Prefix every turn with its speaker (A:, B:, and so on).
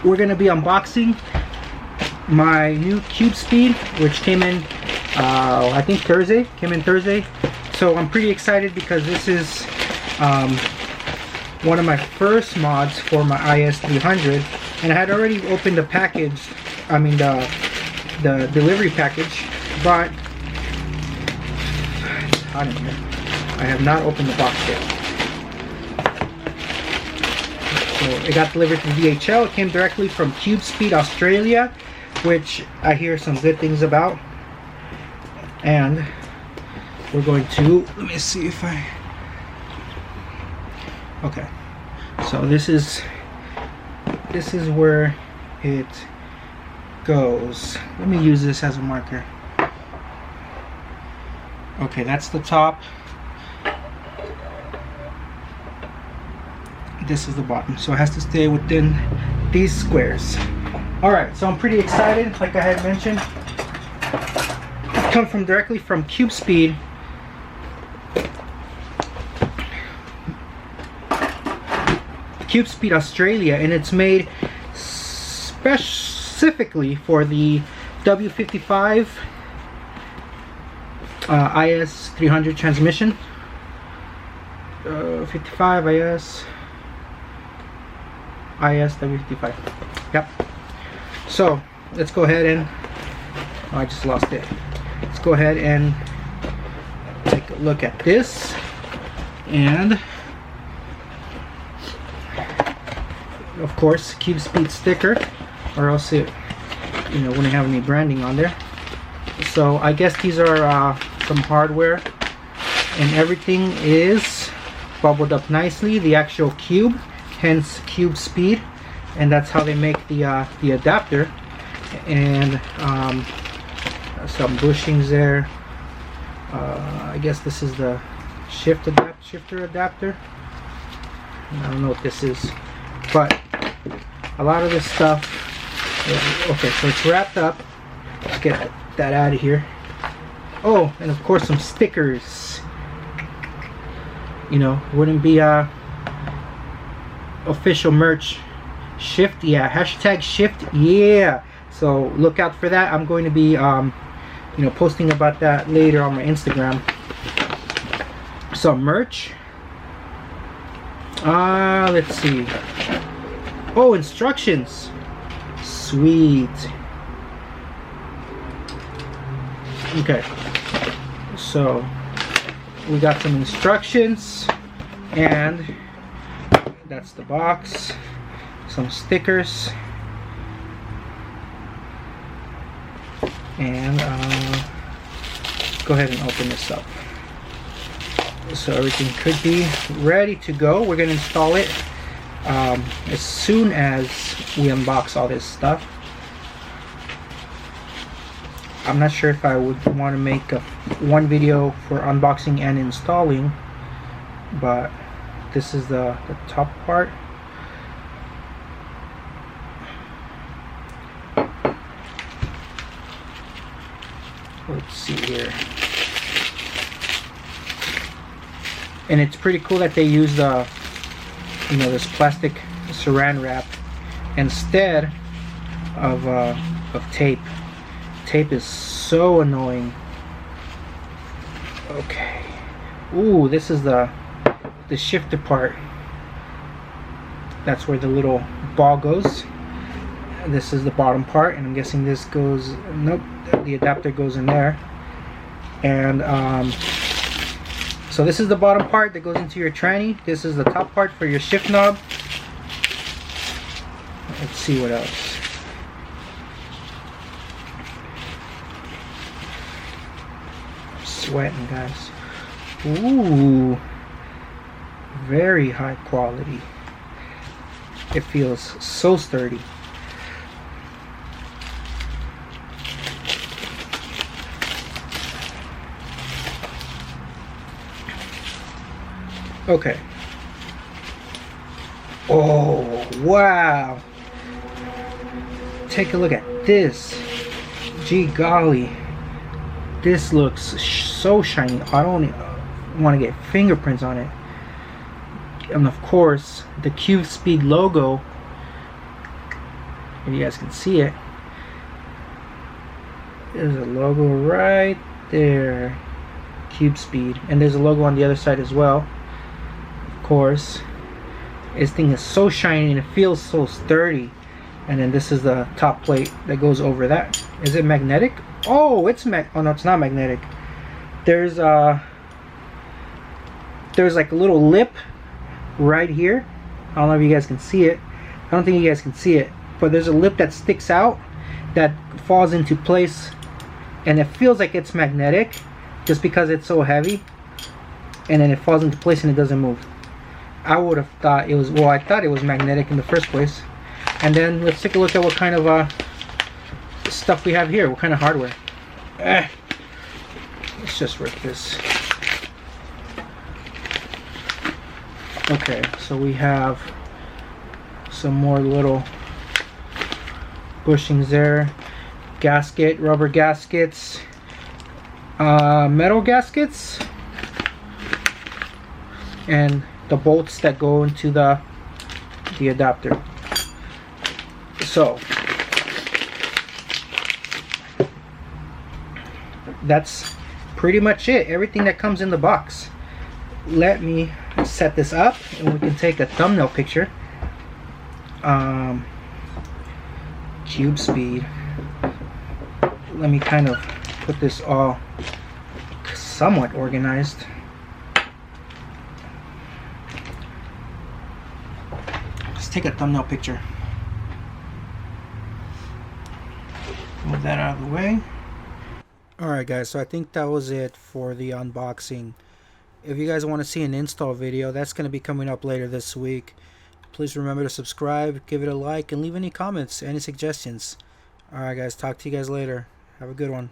A: we're gonna be unboxing my new cubespeed, which came in I think Thursday. So I'm pretty excited because this is one of my first mods for my IS300, and I had already opened the package, I mean the delivery package, but it's hot in here. I have not opened the box yet. So it got delivered from DHL. It came directly from Cubespeed Australia, which I hear some good things about. And we're going to, let me see if I, okay, so this is where it goes. Let me use this as a marker. Okay, that's the top. This is the bottom, so it has to stay within these squares. Alright, so I'm pretty excited. Like I had mentioned, it comes from directly from Cubespeed. Cubespeed Australia, and it's made specifically for the W55 IS300 transmission. 55 IS W55. Yep. So let's go ahead and, oh, I just lost it. Let's go ahead and take a look at this, and of course Cubespeed sticker, or else it, you know, wouldn't have any branding on there. So I guess these are some hardware, and everything is bubbled up nicely. The actual cube, hence Cubespeed, and that's how they make the adapter. And some bushings there. I guess this is the shifter adapter. I don't know what this is, but a lot of this stuff. Okay, so it's wrapped up. Let's get that out of here. Oh, and of course some stickers. You know, wouldn't be official merch. Shift, yeah, hashtag shift, yeah. So look out for that. I'm going to be you know, posting about that later on my Instagram. Some merch. Let's see. Oh, instructions. Sweet. Okay, so we got some instructions, and that's the box. Some stickers, and go ahead and open this up. So everything could be ready to go. We're going to install it as soon as we unbox all this stuff. I'm not sure if I would want to make one video for unboxing and installing, but this is the top part. Let's see here. And it's pretty cool that they use the, you know, this plastic saran wrap instead of tape. Tape is so annoying. Okay. Ooh, this is the shifter part. That's where the little ball goes. This is the bottom part, and I'm guessing this goes, nope, the adapter goes in there. And so this is the bottom part that goes into your tranny. This is the top part for your shift knob. Let's see what else. I'm sweating, guys. Ooh, very high quality. It feels so sturdy. Okay. Oh, wow. Take a look at this. Gee golly. This looks so shiny. I don't want to get fingerprints on it. And of course, the Cubespeed logo if you guys can see it. There's a logo right there, cubespeed, and there's a logo on the other side as well. Of course, this thing is so shiny and it feels so sturdy. And then this is the top plate that goes over that. Is it magnetic? Oh, it's oh no, it's not magnetic. There's like a little lip right here. I don't know if you guys can see it. I don't think you guys can see it, but there's a lip that sticks out that falls into place, and it feels like it's magnetic just because it's so heavy, and then it falls into place and it doesn't move. I would have thought it was, well, I thought it was magnetic in the first place. And then let's take a look at what kind of stuff we have here. What kind of hardware? Let's just rip this. Okay, so we have some more little bushings there. Gasket, rubber gaskets, metal gaskets, and the bolts that go into the adapter. So that's pretty much it. Everything that comes in the box. Let me set this up and we can take a thumbnail picture. cubespeed. Let me kind of put this all somewhat organized. Let's take a thumbnail picture. Move that out of the way. Alright guys, so I think that was it for the unboxing. If you guys want to see an install video, that's going to be coming up later this week. Please remember to subscribe, give it a like, and leave any comments, any suggestions. Alright guys, talk to you guys later. Have a good one.